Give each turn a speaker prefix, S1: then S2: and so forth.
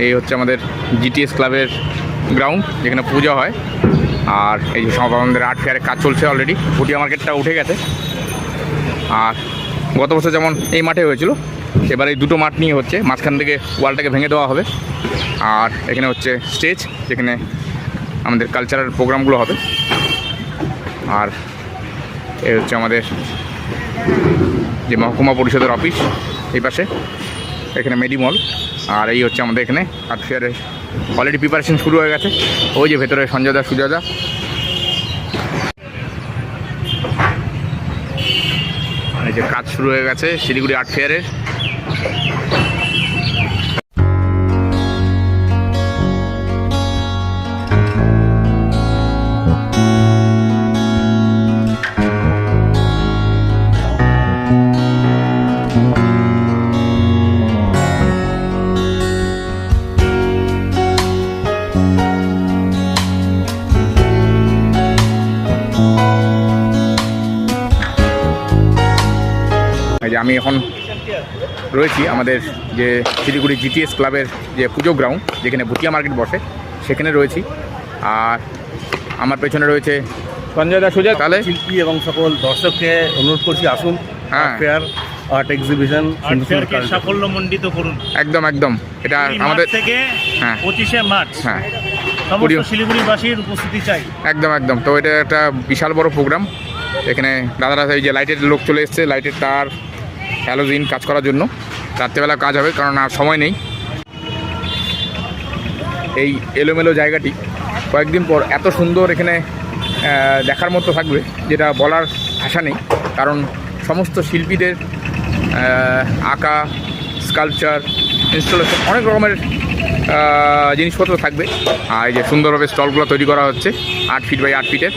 S1: এই হচ্ছে আমাদের জিটিএস ক্লাবের গ্রাউন্ড, যেখানে পূজা হয়। আর এই যে আমাদের আর্ট ফেয়ারের কাজ চলছে অলরেডি। ভুটিয়া মার্কেটটা উঠে গেছে। আর গত বছর যেমন এই মাঠে হয়েছিল, এবার এই দুটো মাঠ নিয়ে হচ্ছে। মাঝখান থেকে ওয়ালটাকে ভেঙে দেওয়া হবে। আর এখানে হচ্ছে স্টেজ, যেখানে আমাদের কালচারাল প্রোগ্রামগুলো হবে। আর এই হচ্ছে আমাদের যে মহকুমা পরিষদের অফিস, এই পাশে এখানে মেডিমল। আর এই হচ্ছে আমাদের এখানে আর্ট ফেয়ারের অলরেডি প্রিপারেশন শুরু হয়ে গেছে। ওই যে ভেতরে সঞ্জয়দা সুজয়দা। এই যে কাজ শুরু হয়ে গেছে শিলিগুড়ি আর্ট ফেয়ারের। আমি এখন রয়েছি আমাদের যে শিলিগুড়ি জিটিএস ক্লাবের যে পুজো গ্রাউন্ড, যেখানে ভুটিয়া মার্কেট বসে, সেখানে রয়েছি। আর আমার পেছনে রয়েছে সঞ্জয়দা সুজয়। তাহলে
S2: শিল্পী এবং সকল দর্শককে অনুরোধ করছি, আসুন ফেয়ার আর্ট এক্সিবিশন সাফল্যমণ্ডিত করুন।
S1: একদম একদম, এটা আমাদের
S2: থেকে 25শে মার্চ শিলিগুড়িবাসীর উপস্থিতি চাই।
S1: একদম একদম। তো এটা একটা বিশাল বড় প্রোগ্রাম। এখানে দাদারা এই যে লাইটের লোক চলে এসছে, লাইটের তার হ্যালোজিন কাজ করার জন্য। রাত্রেবেলা কাজ হবে, কারণ আর সময় নেই। এই এলোমেলো জায়গাটি কয়েকদিন পর এত সুন্দর এখানে দেখার মতো থাকবে, যেটা বলার ভাষা নেই। কারণ সমস্ত শিল্পীদের আঁকা, স্কাল্পচার, ইনস্টলেশন, অনেক রকমের জিনিসপত্র থাকবে। আর এই যে সুন্দরভাবে স্টলগুলো তৈরি করা হচ্ছে 8 ফিট বাই 8 ফিটের।